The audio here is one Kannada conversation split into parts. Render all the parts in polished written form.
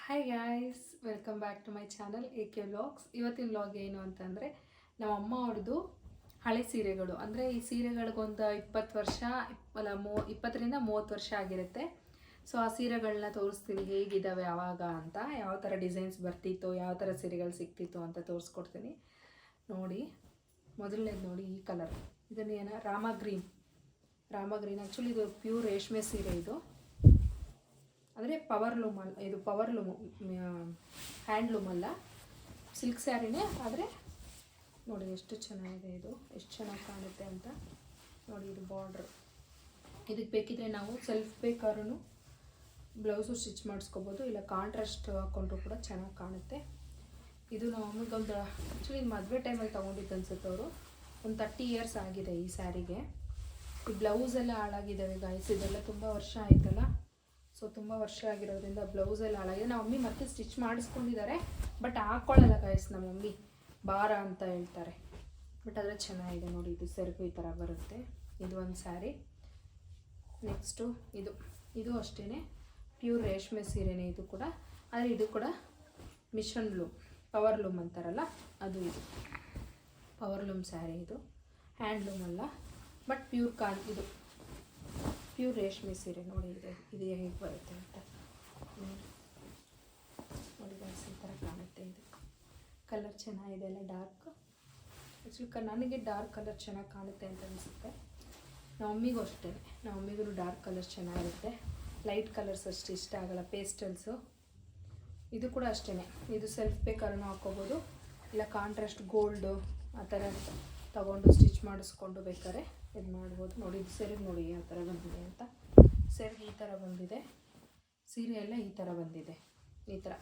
Hi guys, welcome back to my channel AK vlogs. ಇವತ್ತಿನ ವ್ಲಾಗ್ ಏನು ಅಂತಂದರೆ ನಮ್ಮ ಅಮ್ಮ ಅವ್ರದ್ದು ಹಳೆ ಸೀರೆಗಳು, ಅಂದರೆ ಈ ಸೀರೆಗಳಿಗೊಂದು 20 ವರ್ಷ ಅಲ್ಲ 20ರಿಂದ 30 ವರ್ಷ ಆಗಿರುತ್ತೆ. ಸೊ ಆ ಸೀರೆಗಳನ್ನ ತೋರಿಸ್ತೀನಿ ಹೇಗಿದ್ದಾವೆ ಆವಾಗ ಅಂತ, ಯಾವ ಥರ ಡಿಸೈನ್ಸ್ ಬರ್ತಿತ್ತು, ಯಾವ ಥರ ಸೀರೆಗಳು ಸಿಗ್ತಿತ್ತು ಅಂತ ತೋರಿಸ್ಕೊಡ್ತೀನಿ ನೋಡಿ. ಮೊದಲನೇದು ನೋಡಿ, ಈ ಕಲರ್, ಇದನ್ನೇನ ರಾಮ ಗ್ರೀನ್ ಆ್ಯಕ್ಚುಲಿ ಇದು ಪ್ಯೂರ್ ರೇಷ್ಮೆ ಸೀರೆ. ಇದು ಅಂದರೆ ಪವರ್ಲೂಮ್ ಅಲ್ಲ, ಇದು ಪವರ್ಲೂಮು, ಹ್ಯಾಂಡ್ಲೂಮ್ ಅಲ್ಲ, ಸಿಲ್ಕ್ ಸ್ಯಾರಿನೇ. ಆದರೆ ನೋಡಿ ಎಷ್ಟು ಚೆನ್ನಾಗಿದೆ, ಇದು ಎಷ್ಟು ಚೆನ್ನಾಗಿ ಕಾಣುತ್ತೆ ಅಂತ ನೋಡಿ. ಇದು ಬಾರ್ಡ್ರ್, ಇದಕ್ಕೆ ಬೇಕಿದ್ರೆ ನಾವು ಸೆಲ್ಫ್ ಬೇಕಾದ್ರೂ ಬ್ಲೌಸು ಸ್ಟಿಚ್ ಮಾಡಿಸ್ಕೋಬೋದು, ಇಲ್ಲ ಕಾಂಟ್ರಾಸ್ಟ್ ಹಾಕ್ಕೊಂಡ್ರು ಕೂಡ ಚೆನ್ನಾಗಿ ಕಾಣುತ್ತೆ. ಇದು ನಾವು ಅಮ್ಮಗೊಂದು ಆ್ಯಕ್ಚುಲಿ ಮದುವೆ ಟೈಮಲ್ಲಿ ತೊಗೊಂಡಿದ್ದು ಅನ್ಸುತ್ತೆ ಅವರು. ಒಂದು 30 ಇಯರ್ಸ್ ಆಗಿದೆ ಈ ಸ್ಯಾರಿಗೆ. ಈ ಬ್ಲೌಸ್ ಎಲ್ಲ ಹಾಳಾಗಿದ್ದಾವೆ ಗಾಯ್ಸ್, ಇದೆಲ್ಲ ತುಂಬ ವರ್ಷ ಆಯ್ತಲ್ಲ. ಸೊ ತುಂಬ ವರ್ಷ ಆಗಿರೋದ್ರಿಂದ ಬ್ಲೌಸ್ ಎಲ್ಲ ಹಾಳಾಗಿದೆ. ನಮ್ಮ ಮಮ್ಮಿ ಮತ್ತೆ ಸ್ಟಿಚ್ ಮಾಡಿಸ್ಕೊಂಡಿದ್ದಾರೆ, ಬಟ್ ಹಾಕ್ಕೊಳ್ಳಲ್ಲ ಗಾಯ್ಸ್. ನಮ್ಮ ಮಮ್ಮಿ ಭಾರ ಅಂತ ಹೇಳ್ತಾರೆ, ಬಟ್ ಆದರೆ ಚೆನ್ನಾಗಿದೆ ನೋಡಿ. ಇದು ಸೆರಗು ಈ ಥರ ಬರುತ್ತೆ. ಇದು ಒಂದು ಸ್ಯಾರಿ. ನೆಕ್ಸ್ಟು ಇದು ಅಷ್ಟೇ ಪ್ಯೂರ್ ರೇಷ್ಮೆ ಸೀರೆನೇ ಇದು ಕೂಡ. ಆದರೆ ಇದು ಕೂಡ ಮಿಷನ್ ಲೂಮ್, ಪವರ್ ಲೂಮ್ ಅಂತಾರಲ್ಲ ಅದು. ಇದು ಪವರ್ ಲೂಮ್ ಸ್ಯಾರಿ, ಇದು ಹ್ಯಾಂಡ್ಲೂಮ್ ಅಲ್ಲ, ಬಟ್ ಇದು ಪ್ಯೂರ್ ರೇಷ್ಮೆ ಸೀರೆ ನೋಡಿ. ಇದು ಹೇಗೆ ಬರುತ್ತೆ ಅಂತ ನೋಡಿ ಗಾಯ್ಸ್, ಈ ಥರ ಕಾಣುತ್ತೆ. ಇದು ಕಲರ್ ಚೆನ್ನಾಗಿದೆ ಅಲ್ಲ, ಡಾರ್ಕ್. ಆ್ಯಕ್ಚುಲಿ ನನಗೆ ಡಾರ್ಕ್ ಕಲರ್ ಚೆನ್ನಾಗಿ ಕಾಣುತ್ತೆ ಅಂತ ಅನಿಸುತ್ತೆ. ನಮ್ಮ ಮಮ್ಮಿಗೂ ಅಷ್ಟೇ, ನಮ್ಮ ಮಮ್ಮಿಗೂ ಡಾರ್ಕ್ ಕಲರ್ಸ್ ಚೆನ್ನಾಗಿರುತ್ತೆ, ಲೈಟ್ ಕಲರ್ಸ್ ಅಷ್ಟು ಇಷ್ಟ ಆಗೋಲ್ಲ, ಪೇಸ್ಟಲ್ಸು. ಇದು ಕೂಡ ಅಷ್ಟೇ, ಇದು ಸೆಲ್ಫ್ ಬೇಕಾದ್ರೂ ಹಾಕ್ಕೋಬೋದು, ಇಲ್ಲ ಕಾಂಟ್ರಾಸ್ಟ್ ಗೋಲ್ಡು ಆ ಥರ ತಗೊಂಡು ಸ್ಟಿಚ್ ಮಾಡಿಸ್ಕೊಂಡು ಬೇಕಾದ್ರೆ ಇದು ಮಾಡ್ಬೋದು ನೋಡಿ. ಇದು ಸೆರಗು ನೋಡಿ ಯಾವ ಥರ ಬಂದಿದೆ ಅಂತ. ಸೆರಗು ಈ ಥರ ಬಂದಿದೆ, ಸೀರೆ ಎಲ್ಲ ಈ ಥರ ಬಂದಿದೆ, ಈ ಥರ.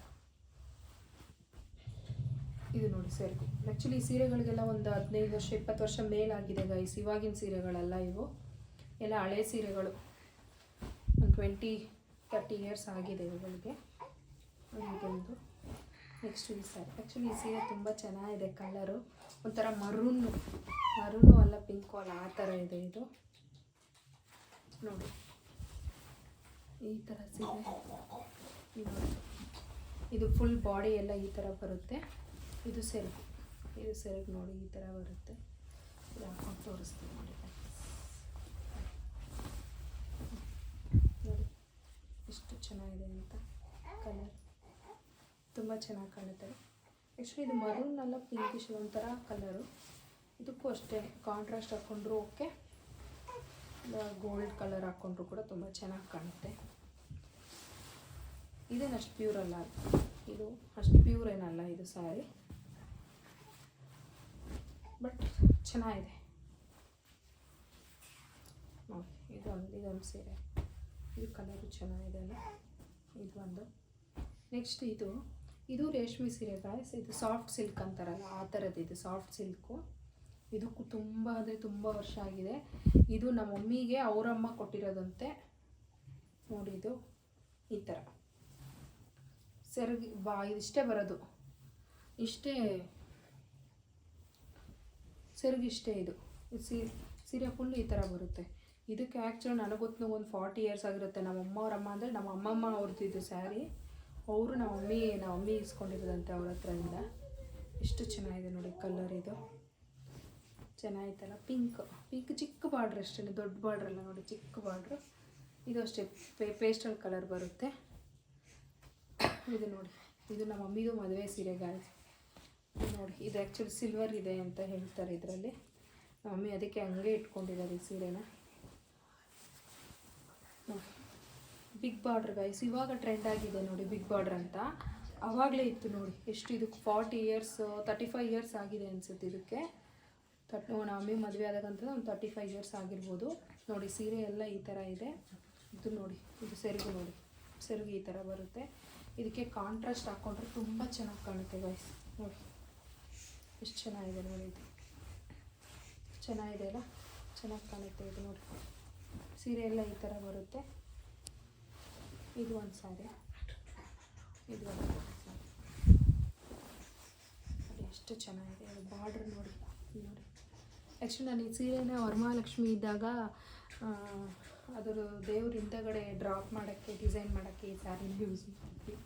ಇದು ನೋಡಿ ಸೆರಗು. ಆ್ಯಕ್ಚುಲಿ ಈ ಸೀರೆಗಳಿಗೆಲ್ಲ ಒಂದು 15 ವರ್ಷ 20 ವರ್ಷ ಮೇಲಾಗಿದೆ ಗೈಸ್. ಇವಾಗಿನ ಸೀರೆಗಳಲ್ಲ ಇವು, ಎಲ್ಲ ಹಳೆ ಸೀರೆಗಳು. ಒಂದು 20-30 ಇಯರ್ಸ್ ಆಗಿದೆ ಇವುಗಳಿಗೆ. ಇದೊಂದು. ನೆಕ್ಸ್ಟ್ ಈ ಸ್ಯಾರಿ. ಆ್ಯಕ್ಚುಲಿ ಈ ಸೀರೆ ತುಂಬ ಚೆನ್ನಾಗಿದೆ, ಕಲರು ಒಂಥರ ಮರೂನು ಅಲ್ಲ, ಪಿಂಕು ಅಲ್ಲ, ಆ ಥರ ಇದೆ ಇದು ನೋಡಿ. ಈ ಥರ ಸೀರೆ ಇದು ಫುಲ್ ಬಾಡಿ ಎಲ್ಲ ಈ ಥರ ಬರುತ್ತೆ. ಇದು ಸೆರಗು ನೋಡಿ ಈ ಥರ ಬರುತ್ತೆ. ಇದು ಹಾಕೊಂಡು ತೋರಿಸ್ತೀನಿ ನೋಡಿ. ನೋಡಿ ಎಷ್ಟು ಚೆನ್ನಾಗಿದೆ ಅಂತ, ಕಲರ್ ತುಂಬ ಚೆನ್ನಾಗಿ ಕಾಣುತ್ತೆ. ಆ್ಯಕ್ಚುಲಿ ಇದು ಮರೂನ್ ಅಲ್ಲ, ಪಿಂಕಿಶ್ ಒಂಥರ ಕಲರು. ಇದಕ್ಕೂ ಅಷ್ಟೇ ಕಾಂಟ್ರಾಸ್ಟ್ ಹಾಕ್ಕೊಂಡ್ರು ಓಕೆ, ಗೋಲ್ಡ್ ಕಲರ್ ಹಾಕ್ಕೊಂಡ್ರು ಕೂಡ ತುಂಬ ಚೆನ್ನಾಗಿ ಕಾಣುತ್ತೆ. ಇದೇನು ಅಷ್ಟು ಪ್ಯೂರ್ ಅಲ್ಲ, ಇದು ಅಷ್ಟು ಪ್ಯೂರ್ ಏನಲ್ಲ ಇದು ಸ್ಯಾರಿ, ಬಟ್ ಚೆನ್ನಾಗಿದೆ ನೋಡಿ. ಇದೊಂದು ಸೀರೆ, ಇದು ಕಲರು ಚೆನ್ನಾಗಿದೆ ಅಲ್ಲ, ಇದು ಒಂದು. ನೆಕ್ಸ್ಟ್ ಇದು ರೇಷ್ಮೆ ಸೀರೆ ಗಾಯ್ಸ್. ಇದು ಸಾಫ್ಟ್ ಸಿಲ್ಕ್ ಅಂತಾರಲ್ಲ ಆ ಥರದ್ದು, ಇದು ಸಾಫ್ಟ್ ಸಿಲ್ಕು. ಇದಕ್ಕೂ ತುಂಬ ಅಂದರೆ ತುಂಬ ವರ್ಷ ಆಗಿದೆ. ಇದು ನಮ್ಮ ಮಮ್ಮಿಗೆ ಅವರಮ್ಮ ಕೊಟ್ಟಿರೋದಂತೆ ನೋಡಿ. ಇದು ಈ ಥರ ಸೆರಗಿ ಇದಿಷ್ಟೇ ಬರೋದು, ಇಷ್ಟೇ ಸೆರಗಿಷ್ಟೇ. ಇದು ಸೀರೆ ಫುಲ್ ಈ ಥರ ಬರುತ್ತೆ. ಇದಕ್ಕೆ ಆ್ಯಕ್ಚುಲಿ ನನಗೊತ್ತು ಒಂದು 40 ಇಯರ್ಸ್ ಆಗಿರುತ್ತೆ. ನಮ್ಮ ಅವರಮ್ಮ ಅಂದರೆ ನಮ್ಮ ಅಮ್ಮಮ್ಮ ಅವ್ರದ್ದು ಇದು ಸ್ಯಾರಿ. ಅವರು ನಮ್ಮ ಮಮ್ಮಿ ಇಸ್ಕೊಂಡಿರೋದಂತೆ ಅವ್ರ ಹತ್ರದಿಂದ. ಎಷ್ಟು ಚೆನ್ನಾಗಿದೆ ನೋಡಿ ಕಲರ್, ಇದು ಚೆನ್ನಾಗಿತ್ತಲ್ಲ. ಪಿಂಕ್ ಚಿಕ್ಕ ಬಾರ್ಡ್ರ್ ಅಷ್ಟೇ, ದೊಡ್ಡ ಬಾರ್ಡ್ರ್ ಅಲ್ಲ ನೋಡಿ, ಚಿಕ್ಕ ಬಾರ್ಡ್ರು. ಇದು ಅಷ್ಟೇ ಪೇಸ್ಟಲ್ ಕಲರ್ ಬರುತ್ತೆ. ಇದು ನೋಡಿ, ಇದು ನಮ್ಮ ಮಮ್ಮಿದು ಮದುವೆ ಸೀರೆ ಗಾಯ್ಸ್. ನೋಡಿ ಇದು ಆ್ಯಕ್ಚುಲಿ ಸಿಲ್ವರ್ ಇದೆ ಅಂತ ಹೇಳ್ತಾರೆ ಇದರಲ್ಲಿ. ನಮ್ಮ ಮಮ್ಮಿ ಅದಕ್ಕೆ ಹಂಗೆ ಇಟ್ಕೊಂಡಿದ್ದಾರೆ ಈ ಸೀರೆನ. ನೋಡಿ ಬಿಗ್ ಬಾರ್ಡ್ರ್ ಗೈಸ್, ಇವಾಗ ಟ್ರೆಂಡ್ ಆಗಿದೆ ನೋಡಿ ಬಿಗ್ ಬಾರ್ಡ್ರ್ ಅಂತ. ಆವಾಗಲೇ ಇತ್ತು ನೋಡಿ. ಎಷ್ಟು ಇದಕ್ಕೆ 40 ಇಯರ್ಸ್ 35 ಇಯರ್ಸ್ ಆಗಿದೆ ಅನಿಸುತ್ತೆ ಇದಕ್ಕೆ. ನಮ್ಮ ಮಮ್ಮಿ ಮದುವೆ ಆದಾಗಂತ ಒಂದು 35 ಇಯರ್ಸ್ ಆಗಿರ್ಬೋದು ನೋಡಿ. ಸೀರೆ ಎಲ್ಲ ಈ ಥರ ಇದೆ. ಇದು ನೋಡಿ, ಇದು ಸೆರಗು ನೋಡಿ, ಸೆರಗು ಈ ಥರ ಬರುತ್ತೆ. ಇದಕ್ಕೆ ಕಾಂಟ್ರಾಸ್ಟ್ ಹಾಕ್ಕೊಂಡ್ರೆ ತುಂಬ ಚೆನ್ನಾಗಿ ಕಾಣುತ್ತೆ ಗೈಸ್. ನೋಡಿ ಎಷ್ಟು ಚೆನ್ನಾಗಿದೆ ನೋಡಿ, ಇದು ಚೆನ್ನಾಗಿದೆ ಅಲ್ಲ, ಚೆನ್ನಾಗಿ ಕಾಣುತ್ತೆ ಇದು ನೋಡಿ. ಸೀರೆ ಎಲ್ಲ ಈ ಥರ ಬರುತ್ತೆ. ಇದು ಒಂದು ಸ್ಯಾರಿ, ಇದು ಒಂದು ಸ್ಯಾರಿ ನೋಡಿ ಎಷ್ಟು ಚೆನ್ನಾಗಿದೆ. ಅದು ಬಾರ್ಡ್ರ್ ನೋಡಿ. ಆ್ಯಕ್ಚುಲಿ ನಾನು ಈ ಸೀರೆನ ವರಮಹಾಲಕ್ಷ್ಮಿ ಇದ್ದಾಗ ಅದರ ದೇವ್ರ ಹಿಂದಗಡೆ ಡ್ರಾಪ್ ಮಾಡೋಕ್ಕೆ, ಡಿಸೈನ್ ಮಾಡೋಕ್ಕೆ ಈ ಸ್ಯಾರಿನ ಯೂಸ್ ಮಾಡ್ತೀವಿ.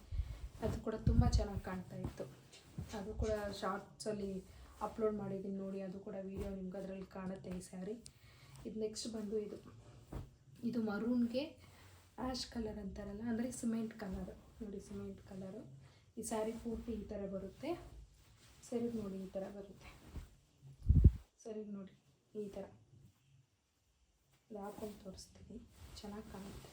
ಅದು ಕೂಡ ತುಂಬ ಚೆನ್ನಾಗಿ ಕಾಣ್ತಾ ಇತ್ತು. ಅದು ಕೂಡ ಶಾರ್ಟ್ಸಲ್ಲಿ ಅಪ್ಲೋಡ್ ಮಾಡಿದ್ದೀನಿ ನೋಡಿ, ಅದು ಕೂಡ ವೀಡಿಯೋ ನಿಮ್ಗೆ ಅದರಲ್ಲಿ ಕಾಣುತ್ತೆ ಈ ಸ್ಯಾರಿ. ಇದು ನೆಕ್ಸ್ಟ್ ಬಂದು ಇದು ಮರೂನ್ಗೆ ಆ್ಯಶ್ ಕಲರ್ ಅಂತಾರಲ್ಲ, ಅಂದರೆ ಸಿಮೆಂಟ್ ಕಲರ್ ನೋಡಿ, ಸಿಮೆಂಟ್ ಕಲರು. ಈ ಸ್ಯಾರಿ ಪೂರ್ತಿ ಈ ಥರ ಬರುತ್ತೆ. ಸೆರಗು ನೋಡಿ ಈ ಥರ ಬರುತ್ತೆ. ಸೆರಗು ನೋಡಿ ಈ ಥರ. ಇದು ಹಾಕೊಂಡು ತೋರಿಸ್ತೀನಿ, ಚೆನ್ನಾಗಿ ಕಾಣುತ್ತೆ.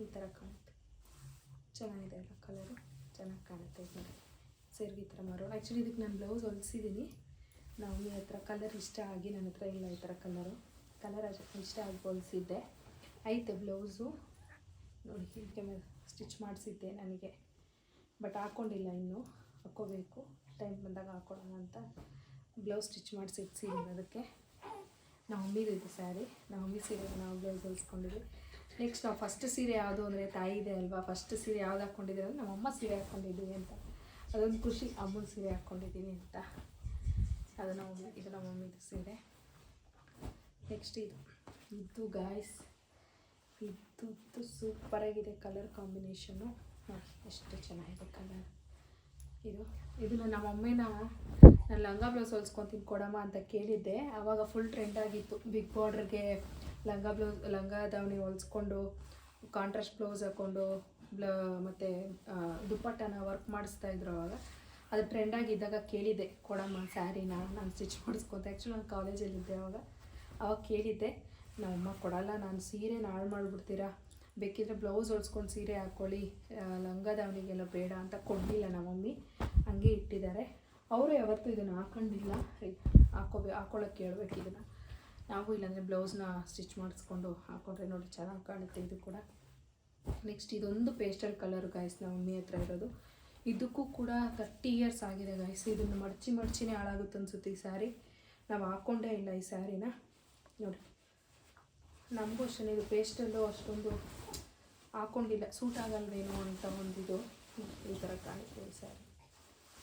ಈ ಥರ ಕಾಣುತ್ತೆ, ಚೆನ್ನಾಗಿದೆ ಅಲ್ಲ ಕಲರು, ಚೆನ್ನಾಗಿ ಕಾಣುತ್ತೆ. ಇದು ನೋಡಿ ಸೆರಗು ಈ ಥರ ಮರೋಣ. ಆ್ಯಕ್ಚುಲಿ ಇದಕ್ಕೆ ನಾನು ಬ್ಲೌಸ್ ಹೊಲಿಸಿದ್ದೀನಿ. ನಮಗೆ ಹತ್ರ ಕಲರ್ ಇಷ್ಟ ಆಗಿ, ನನ್ನ ಹತ್ರ ಇಲ್ಲ ಈ ಥರ ಕಲರ್ ಅಷ್ಟು ಇಷ್ಟ ಆಗಿ ಹೊಲಿಸಿದ್ದೆ. ಐತೆ ಬ್ಲೌಸು ನೋಡಿ, ಹೀಗೆ ಸ್ಟಿಚ್ ಮಾಡಿಸಿದ್ದೆ ನನಗೆ, ಬಟ್ ಹಾಕ್ಕೊಂಡಿಲ್ಲ, ಇನ್ನೂ ಹಾಕ್ಕೋಬೇಕು. ಟೈಮ್ ಬಂದಾಗ ಹಾಕ್ಕೊಳ್ಳೋಣ ಅಂತ ಬ್ಲೌಸ್ ಸ್ಟಿಚ್ ಮಾಡಿಸಿ ಇಡ್ಸಿದ್ದೀನಿ. ಅದಕ್ಕೆ ನಾವು ಮಮ್ಮಿದು ಇದು ಸ್ಯಾರಿ, ನಾವು ಮಮ್ಮಿ ಸೀರೆಗೆ ನಾವು ಬ್ಲೌಸ್ ಹೊಲಿಸ್ಕೊಂಡಿದ್ವಿ. ನೆಕ್ಸ್ಟ್ ನಾವು ಫಸ್ಟ್ ಸೀರೆ ಯಾವುದು ಅಂದರೆ ತಾಯಿ ಇದೆ ಅಲ್ವಾ, ಫಸ್ಟ್ ಸೀರೆ ಯಾವ್ದು ಹಾಕ್ಕೊಂಡಿದ್ದೀವಿ ಅಂದರೆ ನಮ್ಮಮ್ಮ ಸೀರೆ ಹಾಕ್ಕೊಂಡಿದ್ದೀವಿ ಅಂತ, ಅದೊಂದು ಖುಷಿ. ಅಮ್ಮನ ಸೀರೆ ಹಾಕ್ಕೊಂಡಿದ್ದೀವಿ ಅಂತ. ಅದು ಇದು ನಮ್ಮ ಮಮ್ಮಿದು ಸೀರೆ. ನೆಕ್ಸ್ಟ್ ಇದು ಗಾಯ್ಸ್, ಇದು ಸೂಪರಾಗಿದೆ ಕಲರ್ ಕಾಂಬಿನೇಷನ್ನು ನೋಡಿ, ಎಷ್ಟು ಚೆನ್ನಾಗಿದೆ ಕಲರ್. ಇದನ್ನು ನಮ್ಮ ಮಮ್ಮಿನ ನಾನು ಲಂಗ ಬ್ಲೌಸ್ ಹೊಲ್ಸ್ಕೊತೀನಿ ಕೊಡಮ್ಮ ಅಂತ ಕೇಳಿದ್ದೆ. ಆವಾಗ ಫುಲ್ ಟ್ರೆಂಡ್ ಆಗಿತ್ತು, ಬಿಗ್ ಬಾರ್ಡ್ರಿಗೆ ಲಂಗ ದಾವಣಿ ಹೊಲ್ಸ್ಕೊಂಡು ಕಾಂಟ್ರಾಸ್ಟ್ ಬ್ಲೌಸ್ ಹಾಕ್ಕೊಂಡು ಮತ್ತು ದುಪ್ಪಟ್ಟನ ವರ್ಕ್ ಮಾಡಿಸ್ತಾಯಿದ್ರು. ಆವಾಗ ಅದು ಟ್ರೆಂಡಾಗಿದ್ದಾಗ ಕೇಳಿದ್ದೆ, ಕೊಡಮ್ಮ ಸ್ಯಾರಿನ ನಾನು ಸ್ಟಿಚ್ ಮಾಡಿಸ್ಕೊತೆ. ಆ್ಯಕ್ಚುಲಿ ನಾನು ಕಾಲೇಜಲ್ಲಿದ್ದೆ ಅವಾಗ ಕೇಳಿದ್ದೆ. ನಮ್ಮಮ್ಮ ಕೊಡಲ್ಲ, ನಾನು ಸೀರೆನ ಹಾಳು ಮಾಡಿಬಿಡ್ತೀರಾ, ಬೇಕಿದ್ರೆ ಬ್ಲೌಸ್ ಹೊಲ್ಸ್ಕೊಂಡು ಸೀರೆ ಹಾಕ್ಕೊಳ್ಳಿ, ಲಂಗ ದಾವಣಿಗೆಲ್ಲ ಬೇಡ ಅಂತ ಕೊಡಲಿಲ್ಲ ನಮ್ಮ ಮಮ್ಮಿ, ಹಂಗೆ ಇಟ್ಟಿದ್ದಾರೆ. ಅವರು ಯಾವತ್ತೂ ಇದನ್ನು ಹಾಕೊಂಡಿಲ್ಲ, ಹಾಕ್ಕೊಳ್ಳೋಕ್ಕೆ ಕೇಳಬೇಕು ಇದನ್ನು ನಾವು. ಇಲ್ಲಾಂದರೆ ಬ್ಲೌಸ್ನ ಸ್ಟಿಚ್ ಮಾಡಿಸ್ಕೊಂಡು ಹಾಕ್ಕೊಂಡ್ರೆ ನೋಡಿ ಚೆನ್ನಾಗಿ ಕಾಣುತ್ತೆ ಇದು ಕೂಡ. ನೆಕ್ಸ್ಟ್ ಇದೊಂದು ಪೇಸ್ಟಲ್ ಕಲರ್ ಗಾಯ್ಸ್ ನಮ್ಮ ಮಮ್ಮಿ ಹತ್ರ ಇರೋದು. ಇದಕ್ಕೂ ಕೂಡ 30 ಇಯರ್ಸ್ ಆಗಿದೆ ಗಾಯ್ಸ್. ಇದನ್ನು ಮಡ್ಚಿನೇ ಹಾಳಾಗುತ್ತೆ ಅನಿಸುತ್ತೆ ಈ ಸ್ಯಾರಿ. ನಾವು ಹಾಕ್ಕೊಂಡೇ ಇಲ್ಲ ಈ ಸ್ಯಾರಿನ ನೋಡಿ. ನಮಗೂ ಅಷ್ಟೇ, ಇದು ಪೇಸ್ಟಲ್ಲು ಅಷ್ಟೊಂದು ಹಾಕ್ಕೊಂಡಿಲ್ಲ, ಸೂಟ್ ಆಗಲ್ವೇನೋ ಅಂತ ಒಂದಿದು. ಈ ಥರ ಕಾಣುತ್ತೆ ಈ ಸ್ಯಾರಿ.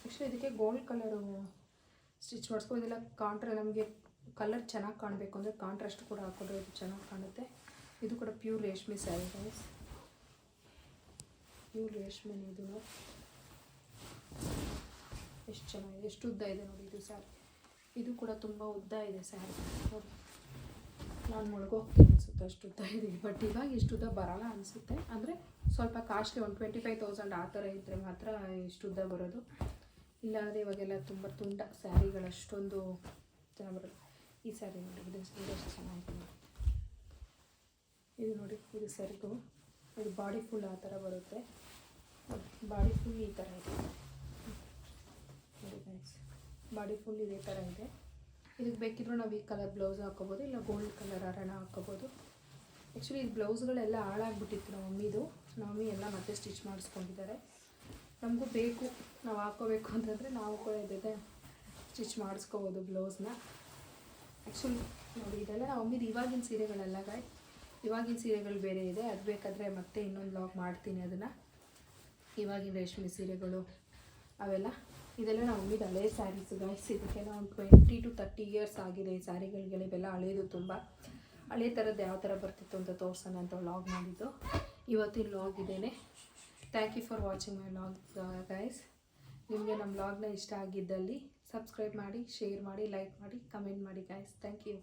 ಆ್ಯಕ್ಚುಲಿ ಇದಕ್ಕೆ ಗೋಲ್ಡ್ ಕಲರು ಸ್ಟಿಚ್ ಮಾಡಿಸ್ಕೊಂಡಿಲ್ಲ. ನಮಗೆ ಕಲರ್ ಚೆನ್ನಾಗಿ ಕಾಣಬೇಕು ಅಂದರೆ ಕಾಂಟ್ರಾಸ್ಟ್ ಕೂಡ ಹಾಕೊಂಡ್ರೆ ಇದು ಚೆನ್ನಾಗಿ ಕಾಣುತ್ತೆ. ಇದು ಕೂಡ ಪ್ಯೂರ್ ರೇಷ್ಮೆ ಸ್ಯಾರಿ ಗೈಸ್, ಪ್ಯೂರ್ ರೇಷ್ಮೆನೇ. ಇದು ಎಷ್ಟು ಚೆನ್ನಾಗಿದೆ, ಎಷ್ಟು ಉದ್ದ ಇದೆ ನೋಡಿ ಇದು ಸ್ಯಾರಿ. ಇದು ಕೂಡ ತುಂಬ ಉದ್ದ ಇದೆ ಸ್ಯಾರಿ ನೋಡಿ. ನಾನು ಮುಳುಗೋಗ್ತೀನಿ ಅನಿಸುತ್ತೆ, ಅಷ್ಟು ಉದ್ದ ಇದೆ. ಬಟ್ ಇವಾಗ ಇಷ್ಟು ಉದ್ದ ಬರೋಲ್ಲ ಅನಿಸುತ್ತೆ, ಅಂದರೆ ಸ್ವಲ್ಪ ಕಾಸ್ಟ್ಲಿ, ಒಂದು 25,000 ಆ ಥರ ಇದ್ದರೆ ಮಾತ್ರ ಇಷ್ಟು ಉದ್ದ ಬರೋದು. ಇಲ್ಲಾಂದರೆ ಇವಾಗೆಲ್ಲ ತುಂಬ ತುಂಡ ಸ್ಯಾರಿಗಳು ಅಷ್ಟೊಂದು ಚೆನ್ನಾಗಿ ಬರೋದು. ಈ ಸ್ಯಾರಿ ನೋಡಿ, ಇದು ಎಷ್ಟು ಚೆನ್ನಾಗಿದೆ. ಇದು ನೋಡಿ, ಇದು ಸೆರಗು, ಇದು ಬಾಡಿ ಫುಲ್ ಆ ಥರ ಬರುತ್ತೆ. ಬಾಡಿ ಫುಲ್ ಈ ಥರ ಇದೆ ನೋಡಿ ಗೈಸ್, ಬಾಡಿ ಫುಲ್ ಇದೇ ಥರ ಇದೆ. ಇದಕ್ಕೆ ಬೇಕಿದ್ರೂ ನಾವು ಈ ಕಲರ್ ಬ್ಲೌಸ್ ಹಾಕ್ಕೋಬೋದು, ಇಲ್ಲ ಗೋಲ್ಡ್ ಕಲರ್ ಹರಣ ಹಾಕ್ಕೋಬೋದು. ಆ್ಯಕ್ಚುಲಿ ಇದು ಬ್ಲೌಸ್ಗಳೆಲ್ಲ ಹಾಳಾಗ್ಬಿಟ್ಟಿತ್ತು ನಮ್ಮ ಮಮ್ಮಿದು. ನಮ್ಮ ಮಮ್ಮಿ ಎಲ್ಲ ಮತ್ತೆ ಸ್ಟಿಚ್ ಮಾಡಿಸ್ಕೊಂಡಿದ್ದಾರೆ. ನಮಗೂ ಬೇಕು, ನಾವು ಹಾಕ್ಕೋಬೇಕು ಅಂತಂದರೆ ನಾವು ಕೂಡ ಇದ್ದೇ ಸ್ಟಿಚ್ ಮಾಡಿಸ್ಕೋಬೋದು ಬ್ಲೌಸ್ನ. ಆ್ಯಕ್ಚುಲಿ ನೋಡಿ, ಇದೆಲ್ಲ ನಮ್ಮ ಮಮ್ಮಿದು ಇವಾಗಿನ ಸೀರೆಗಳೆಲ್ಲ ಗಾಯ್ಸ್, ಇವಾಗಿನ ಸೀರೆಗಳು ಬೇರೆ ಇದೆ. ಅದು ಬೇಕಾದರೆ ಮತ್ತೆ ಇನ್ನೊಂದು ಲಾಗ್ ಮಾಡ್ತೀನಿ ಅದನ್ನು. ಇವಾಗಿನ ರೇಷ್ಮೆ ಸೀರೆಗಳು ಅವೆಲ್ಲ, ಇದೆಲ್ಲ ನಾವು ಮಮ್ಮಿದು ಹಳೆ ಸ್ಯಾರೀಸು ಗಾಯ್ಸ್. ಇದಕ್ಕೆಲ್ಲ ಒಂದು 20 to 30 ಇಯರ್ಸ್ ಆಗಿದೆ ಈ ಸ್ಯಾರಿಗಳಿಗೆ. ಇವೆಲ್ಲ ಹಳೇದು, ತುಂಬ ಹಳೆ ಥರದ್ದು ಯಾವ ಥರ ಬರ್ತಿತ್ತು ಅಂತ ತೋರ್ಸೋಣ ಅಂತ ವ್ಲಾಗ್ ಮಾಡಿದ್ದು. ಇವತ್ತಿನ ವ್ಲಾಗ್ ಇದೇನೆ. Thank you for watching my vlog guys. ನಿಮಗೆ ನಮ್ಮ ವ್ಲಾಗ್ನ ಇಷ್ಟ ಆಗಿದ್ದಲ್ಲಿ ಸಬ್ಸ್ಕ್ರೈಬ್ ಮಾಡಿ, ಶೇರ್ ಮಾಡಿ, ಲೈಕ್ ಮಾಡಿ, ಕಮೆಂಟ್ ಮಾಡಿ ಗೈಸ್. Thank you.